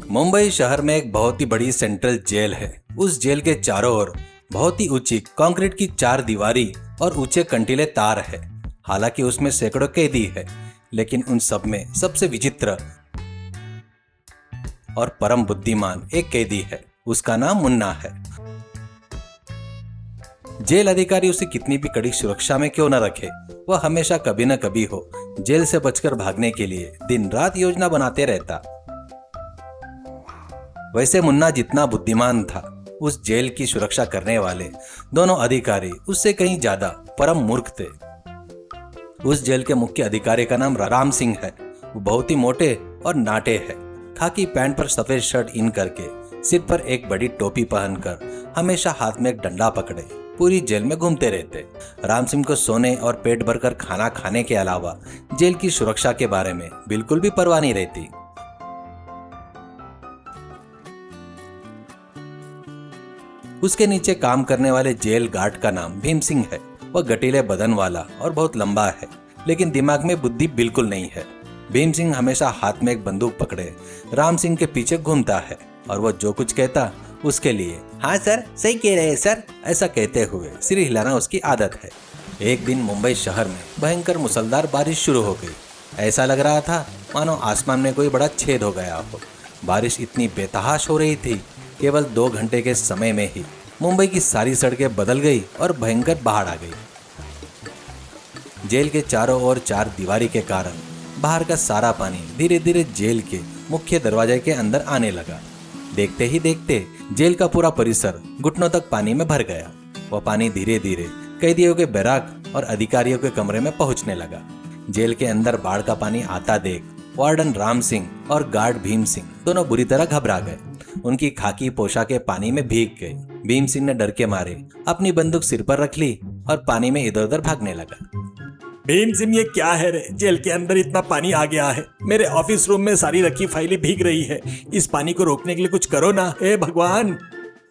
मुंबई शहर में एक बहुत ही बड़ी सेंट्रल जेल है। उस जेल के चारों ओर बहुत ही ऊंची कंक्रीट की चार दीवारी और ऊंचे कंटीले तार है। हालांकि उसमें सैकड़ों कैदी है, लेकिन उन सब में सबसे विचित्र और परम बुद्धिमान एक कैदी है। उसका नाम मुन्ना है। जेल अधिकारी उसे कितनी भी कड़ी सुरक्षा में क्यों न रखे, वह हमेशा कभी न कभी हो जेल से बचकर भागने के लिए दिन रात योजना बनाते रहता। वैसे मुन्ना जितना बुद्धिमान था, उस जेल की सुरक्षा करने वाले दोनों अधिकारी उससे कहीं ज्यादा परम मूर्ख थे। उस जेल के मुख्य अधिकारी का नाम राम सिंह है। वो बहुत ही मोटे और नाटे है। खाकी पैंट पर सफेद शर्ट इन करके, सिर पर एक बड़ी टोपी पहनकर, हमेशा हाथ में एक डंडा पकड़े पूरी जेल में घूमते रहते। राम सिंह को सोने और पेट भरकर खाना खाने के अलावा जेल की सुरक्षा के बारे में बिल्कुल भी परवाह नहीं रहती। उसके नीचे काम करने वाले जेल गार्ड का नाम भीम सिंह है। वह गटीले बदन वाला और बहुत लंबा है, लेकिन दिमाग में बुद्धि बिल्कुल नहीं है। भीम सिंह हमेशा हाथ में एक बंदूक पकड़े राम सिंह के पीछे घूमता है और वह जो कुछ कहता उसके लिए हाँ सर, सही कह रहे हैं सर, ऐसा कहते हुए सिर हिलाना उसकी आदत है। एक दिन मुंबई शहर में भयंकर मूसलाधार बारिश शुरू हो गई। ऐसा लग रहा था मानो आसमान में कोई बड़ा छेद हो गया हो। बारिश इतनी बेतहाश हो रही थी, केवल 2 घंटे के समय में ही मुंबई की सारी सड़कें बदल गई और भयंकर बाढ़ आ गई। जेल के चारों ओर चार दीवारी के कारण बाहर का सारा पानी धीरे धीरे जेल के मुख्य दरवाजे के अंदर आने लगा। देखते ही देखते जेल का पूरा परिसर घुटनों तक पानी में भर गया। वह पानी धीरे धीरे कैदियों के बैराक और अधिकारियों के कमरे में पहुंचने लगा। जेल के अंदर बाढ़ का पानी आता देख वार्डन राम सिंह और गार्ड भीम सिंह दोनों बुरी तरह घबरा गए। उनकी खाकी पोशाकें पानी में भीग गई। भीम सिंह ने डर के मारे अपनी बंदूक सिर पर रख ली और पानी में इधर उधर भागने लगा। भीम सिंह, ये क्या है रे? जेल के अंदर इतना पानी आ गया है। मेरे ऑफिस रूम में सारी रखी फाइलें भीग रही है। इस पानी को रोकने के लिए कुछ करो ना, हे भगवान।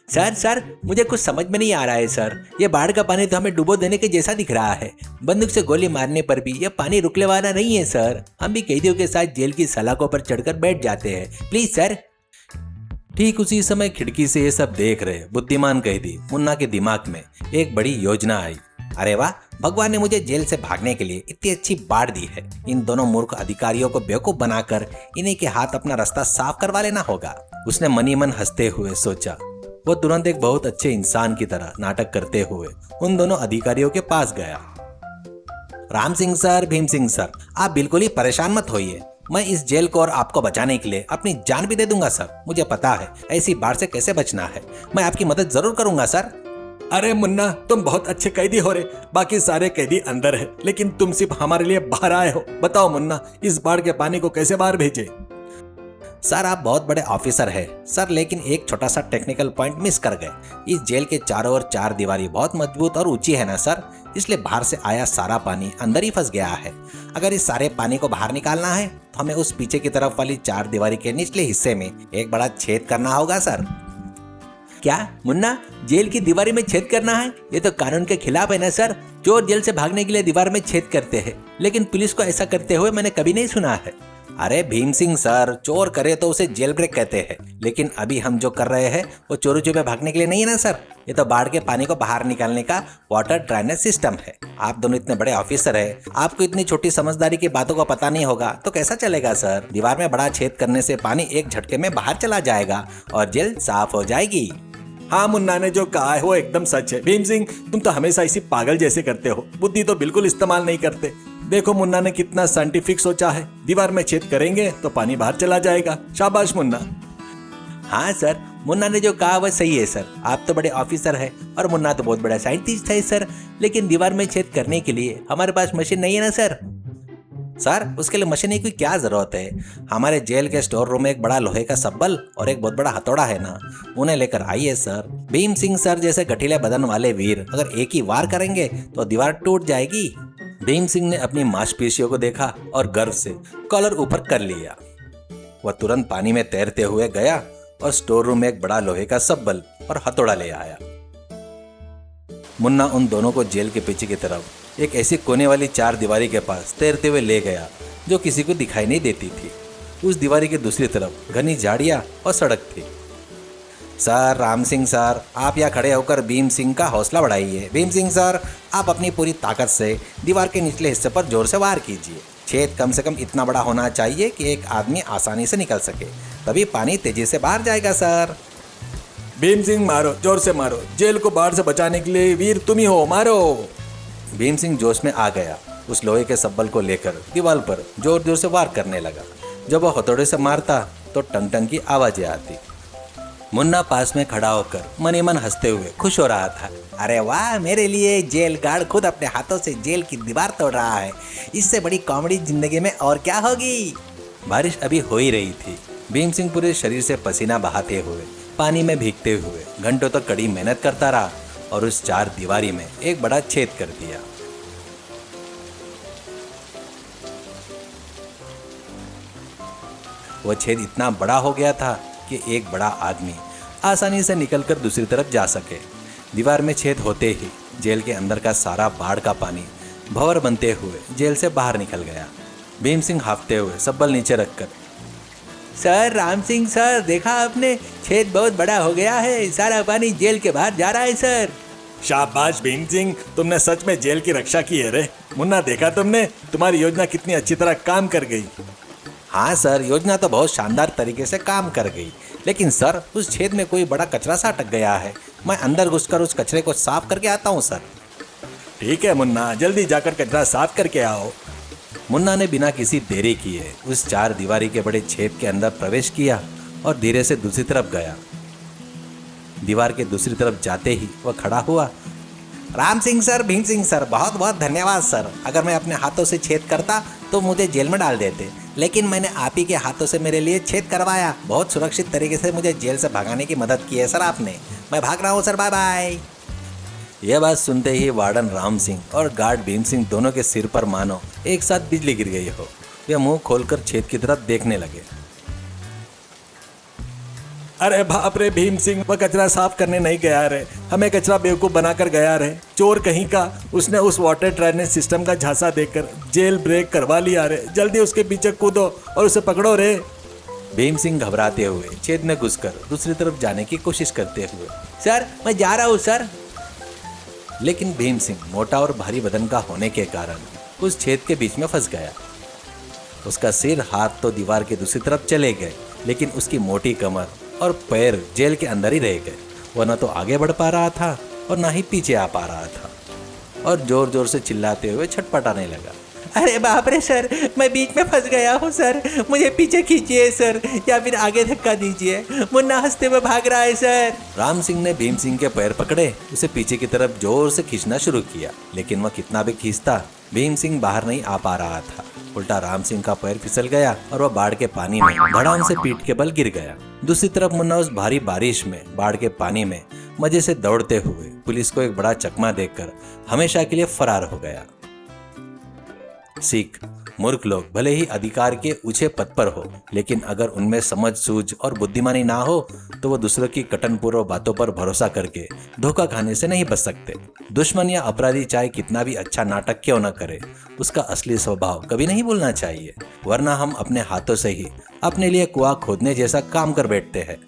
सर, मुझे कुछ समझ में नहीं आ रहा है सर। ये बाढ़ का पानी तो हमें डुबो देने के जैसा दिख रहा है। बंदूक से गोली मारने पर भी यह पानी रुकने वाला नहीं है सर। हम भी कैदियों के साथ जेल की सलाखों पर चढ़कर बैठ जाते हैं, प्लीज सर। ठीक उसी समय खिड़की से ये सब देख रहे बुद्धिमान कैदी मुन्ना के दिमाग में एक बड़ी योजना आई। अरे वाह, भगवान ने मुझे जेल से भागने के लिए इतनी अच्छी बाढ़ दी है। इन दोनों मूर्ख अधिकारियों को बेवकूफ बनाकर इन्हीं के हाथ अपना रास्ता साफ करवा लेना होगा। उसने मनी मन हंसते हुए सोचा। वो तुरंत एक बहुत अच्छे इंसान की तरह नाटक करते हुए उन दोनों अधिकारियों के पास गया। राम सिंह सर, भीम सिंह सर, आप बिल्कुल ही परेशान मत होइए। मैं इस जेल को और आपको बचाने के लिए अपनी जान भी दे दूंगा सर। मुझे पता है ऐसी बाढ़ से कैसे बचना है। मैं आपकी मदद जरूर करूंगा सर। अरे मुन्ना, तुम बहुत अच्छे कैदी हो रहे। बाकी सारे कैदी अंदर है, लेकिन तुम सिर्फ हमारे लिए बाहर आए हो। बताओ मुन्ना, इस बाढ़ के पानी को कैसे बाहर भेजे? सर, आप बहुत बड़े ऑफिसर हैं सर, लेकिन एक छोटा सा टेक्निकल पॉइंट मिस कर गए। इस जेल के चारों ओर चार दीवारी बहुत मजबूत और ऊंची है ना सर, इसलिए बाहर से आया सारा पानी अंदर ही फंस गया है। अगर इस सारे पानी को बाहर निकालना है तो हमें उस पीछे की तरफ वाली चार दीवारी के निचले हिस्से में एक बड़ा छेद करना होगा सर। क्या मुन्ना, जेल की दीवारी में छेद करना है? ये तो कानून के खिलाफ है ना सर। चोर जेल से भागने के लिए दीवार में छेद करते हैं, लेकिन पुलिस को ऐसा करते हुए मैंने कभी नहीं सुना है। अरे भीम सिंह सर, चोर करे तो उसे जेल ब्रेक कहते हैं, लेकिन अभी हम जो कर रहे हैं वो चोरी छुपे भागने के लिए नहीं है ना सर। ये तो बाढ़ के पानी को बाहर निकालने का वाटर ड्रेनेज सिस्टम है। आप दोनों इतने बड़े ऑफिसर हैं, आपको इतनी छोटी समझदारी की बातों का पता नहीं होगा तो कैसा चलेगा सर। दीवार में बड़ा छेद करने से पानी एक झटके में बाहर चला जाएगा और जेल साफ हो जाएगी। हाँ, मुन्ना ने जो कहा है वो एकदम सच है। भीम सिंह, तुम तो हमेशा इसी पागल जैसे करते हो, बुद्धि तो बिल्कुल इस्तेमाल नहीं करते। देखो मुन्ना ने कितना साइंटिफिक सोचा है। दीवार में छेद करेंगे तो पानी बाहर चला जाएगा। शाबाश मुन्ना। हाँ सर, मुन्ना ने जो कहा वह सही है सर। आप तो बड़े ऑफिसर हैं और मुन्ना तो बहुत बड़ा साइंटिस्ट है सर, लेकिन दीवार में छेद करने के लिए हमारे पास मशीन नहीं है ना सर। सर, उसके लिए मशीन की क्या जरूरत है? हमारे जेल के स्टोर रूम में एक बड़ा लोहे का सब्बल और एक बहुत बड़ा हथौड़ा है ना, उन्हें लेकर आइए सर। भीम सिंह सर जैसे गठीले बदन वाले वीर अगर एक ही वार करेंगे तो दीवार टूट जाएगी। भीम सिंह ने अपनी मांसपेशियों को देखा और गर्व से कॉलर ऊपर कर लिया। वह तुरंत पानी में तैरते हुए गया और स्टोर रूम में एक बड़ा लोहे का सब्बल और हथौड़ा ले आया। मुन्ना उन दोनों को जेल के पीछे की तरफ एक ऐसी कोने वाली चार दीवारी के पास तैरते हुए ले गया जो किसी को दिखाई नहीं देती थी। उस दीवारी के दूसरी तरफ घनी झाड़ियां और सड़क थी। सर, राम सिंह सर, आप यहाँ खड़े होकर भीम सिंह का हौसला बढ़ाइए। भीम सिंह सर, आप अपनी पूरी ताकत से दीवार के निचले हिस्से पर जोर से वार कीजिए। छेद कम से कम इतना बड़ा होना चाहिए कि एक आदमी आसानी से निकल सके, तभी पानी तेजी से बाहर जाएगा सर। भीम सिंह मारो, जोर से मारो, जेल को बाढ़ से बचाने के लिए वीर तुम ही हो, मारो। भीम सिंह जोश में आ गया। उस लोहे के सब्बल को लेकर दीवार पर जोर जोर से वार करने लगा। जब वह हथौड़े से मारता तो टंग टंग की आवाजें आती। मुन्ना पास में खड़ा होकर मन ही मन हंसते हुए खुश हो रहा था। अरे वाह, मेरे लिए जेल गार्ड खुद अपने हाथों से जेल की दीवार तोड़ रहा है। इससे बड़ी कॉमेडी जिंदगी में और क्या होगी। बारिश अभी हो ही रही थी। भीम सिंह पूरे शरीर से पसीना बहाते हुए, पानी में भीगते हुए घंटों तक कड़ी मेहनत करता रहा और उस चार दीवारी में एक बड़ा छेद कर दिया। वह छेद इतना बड़ा हो गया था कि एक बड़ा आदमी आसानी से निकलकर दूसरी तरफ जा सके। दीवार में छेद होते ही जेल के अंदर का सारा बाढ़ का पानी भंवर बनते हुए जेल से बाहर निकल गया। भीम सिंह हांफते हुए सब्बल नीचे रखकर, सर, राम सिंह सर, देखा आपने, छेद बहुत बड़ा हो गया है। सारा पानी जेल के बाहर जा रहा है सर। शाबाश भीम सिंह, तुमने सच में जेल की रक्षा की है रे। मुन्ना, देखा तुमने, तुम्हारी योजना कितनी अच्छी तरह काम कर गई। हाँ सर, योजना तो बहुत शानदार तरीके से काम कर गई, लेकिन सर उस छेद में कोई बड़ा कचरा सा अटक गया है। मैं अंदर घुसकर उस कचरे को साफ करके आता हूँ सर। ठीक है मुन्ना, जल्दी जाकर कचरा साफ करके आओ। मुन्ना ने बिना किसी देरी किए उस चार दीवारी के बड़े छेद के अंदर प्रवेश किया और धीरे से दूसरी तरफ गया। दीवार के दूसरी तरफ जाते ही वह खड़ा हुआ। राम सिंह सर, भीम सिंह सर, बहुत बहुत धन्यवाद सर। अगर मैं अपने हाथों से छेद करता तो मुझे जेल में डाल देते, लेकिन मैंने आप ही के हाथों से मेरे लिए छेद करवाया। बहुत सुरक्षित तरीके से मुझे जेल से भगाने की मदद की है सर आपने। मैं भाग रहा हूँ सर, बाय बाय। यह बात सुनते ही वार्डन राम सिंह और गार्ड भीम सिंह दोनों के सिर पर मानो एक साथ बिजली गिर गई हो। वे मुंह खोलकर छेद की तरफ देखने लगे। अरे बाप रे भीम सिंह, वह कचरा साफ करने नहीं गया रे, हमें कचरा बेवकूफ बनाकर गया रे। चोर कहीं का, उसने उस वाटर ड्रेनेज सिस्टम का झांसा देकर जेल ब्रेक करवा लिया रे। जल्दी उसके पीछे कूदो और उसे पकड़ो रे। भीम सिंह घबराते हुए छेद में घुसकर दूसरी तरफ जाने की कोशिश करते हुए, सर मैं जा रहा हूँ सर। लेकिन भीम सिंह मोटा और भारी बदन का होने के कारण उस छेद के बीच में फंस गया। उसका सिर हाथ तो दीवार के दूसरी तरफ चले गए, लेकिन उसकी मोटी कमर और पैर जेल के अंदर ही रह गए। वह न तो आगे बढ़ पा रहा था और ना ही पीछे आ पा रहा था, और जोर जोर से चिल्लाते हुए छटपटाने लगा। अरे बाप रे सर, मैं बीच में फंस गया हूँ सर, मुझे पीछे खींचिए सर, या फिर आगे धक्का दीजिए। मुन्ना हंसते हुए भाग रहा है सर। राम सिंह ने भीम सिंह के पैर पकड़े उसे पीछे की तरफ जोर से खींचना शुरू किया, लेकिन वह कितना भी खींचता भीम सिंह बाहर नहीं आ पा रहा था। उल्टा राम सिंह का पैर फिसल गया और वह बाढ़ के पानी में धड़ाम से पीठ के बल गिर गया। दूसरी तरफ मुन्ना उस भारी बारिश में बाढ़ के पानी में मजे से दौड़ते हुए पुलिस को एक बड़ा चकमा देकर हमेशा के लिए फरार हो गया। सीख, मूर्ख लोग भले ही अधिकार के ऊंचे पद पर हो, लेकिन अगर उनमें समझ सूझ और बुद्धिमानी ना हो तो वो दूसरों की कटनपूर्व बातों पर भरोसा करके धोखा खाने से नहीं बच सकते। दुश्मन या अपराधी चाहे कितना भी अच्छा नाटक क्यों न करे, उसका असली स्वभाव कभी नहीं भूलना चाहिए, वरना हम अपने हाथों से ही अपने लिए कुआं खोदने जैसा काम कर बैठते हैं।